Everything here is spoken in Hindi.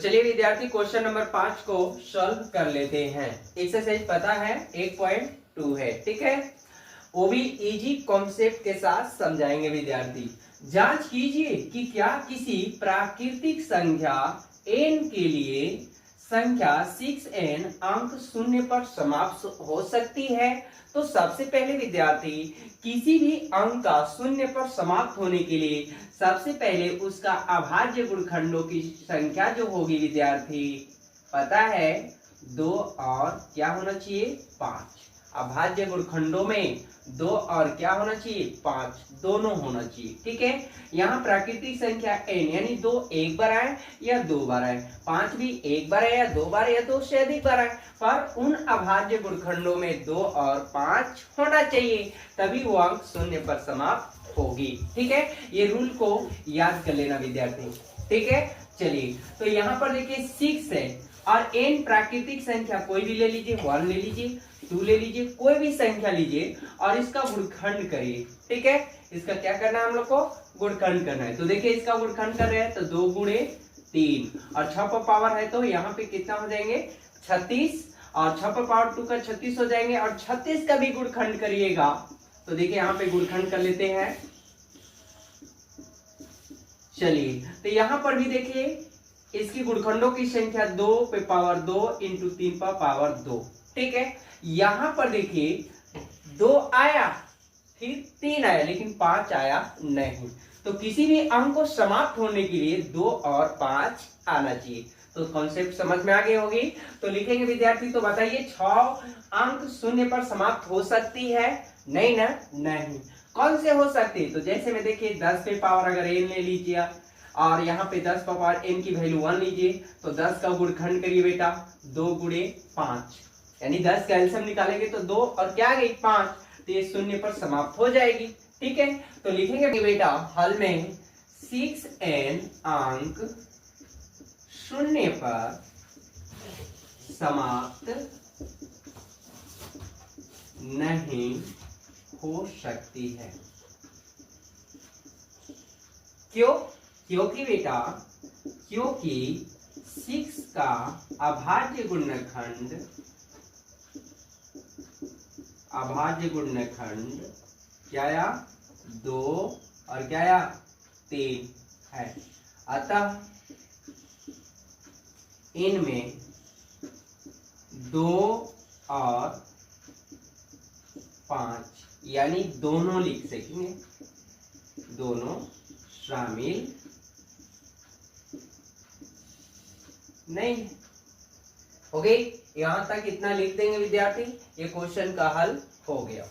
चलिए विद्यार्थी क्वेश्चन नंबर 5 को सॉल्व कर लेते हैं। एक्सरसाइज पता है 1.2 है, ठीक है। वो भी इजी कॉन्सेप्ट के साथ समझाएंगे विद्यार्थी। जांच कीजिए कि क्या किसी प्राकृतिक संख्या n के लिए संख्या 6n अंक शून्य पर समाप्त हो सकती है। तो सबसे पहले विद्यार्थी किसी भी अंक का शून्य पर समाप्त होने के लिए सबसे पहले उसका अभाज्य गुणखंडों की संख्या जो होगी विद्यार्थी पता है 2 और क्या होना चाहिए 5। अभाज्य गुणखंडों में 2 और क्या होना चाहिए 5, दोनों होना चाहिए, ठीक है। यहाँ प्राकृतिक संख्या n यानी 2 एक बार आए या 2 बार आए, 5 भी एक बार आए या 2 बार या 2 से अधिक बार आए, पर उन अभाज्य गुणखंडों में 2 और 5 होना चाहिए, तभी वो अंक शून्य पर समाप्त होगी, ठीक है। ये रूल को याद कर लेना विद्यार्थी, ठीक है। चलिए तो यहाँ पर देखिए 6 है और n प्राकृतिक संख्या कोई भी ले लीजिए, 1 ले लीजिए, 2 ले लीजिए, कोई भी संख्या लीजिए और इसका गुणखंड करिए, ठीक है। इसका क्या करना है हम लोग को गुणखंड करना है। तो देखिए इसका गुणखंड कर रहे हैं तो 2 गुणे 3 और 6 पर पावर है तो यहाँ पे कितना हो जाएंगे 36 और 6 पर पावर 2 का 36 हो जाएंगे और 36 का भी गुणखंड करिएगा। तो देखिए यहाँ पे गुणखंड कर लेते हैं। चलिए तो यहाँ पर भी देखिए इसकी गुणखंडों की संख्या 2 पे पावर 2 इंटू 3 पर पावर 2, ठीक है। यहां पर देखिए 2 आया फिर 3 आया लेकिन 5 आया नहीं। तो किसी भी अंक को समाप्त होने के लिए 2 और 5 आना चाहिए। तो कॉन्सेप्ट समझ में आ गई होगी। तो लिखेंगे विद्यार्थी, तो बताइए 6 अंक शून्य पर समाप्त हो सकती है? नहीं ना, नहीं। कौन से हो सकती है? तो जैसे में देखिए 10 पे पावर अगर n ले लीजिए और यहाँ पे 10 पर पावर n की वैल्यू 1 लीजिए तो 10 का गुणखंड करिए बेटा 2 गुणे 5 यानी 10 का एलसीएम निकालेंगे तो 2 और क्या आ गई 5, तो ये शून्य पर समाप्त हो जाएगी, ठीक है। तो लिखेंगे बेटा हल में 6n अंक शून्य पर समाप्त नहीं हो सकती है। क्यों? क्योंकि बेटा क्योंकि 6 का अभाज्य गुणनखंड क्या आया 2 और क्या आया 3 है। अतः इनमें 2 और 5 यानी दोनों लिख सकेंगे, दोनों शामिल नहीं हो गई। यहां तक इतना लिख देंगे विद्यार्थी, ये क्वेश्चन का हल हो गया।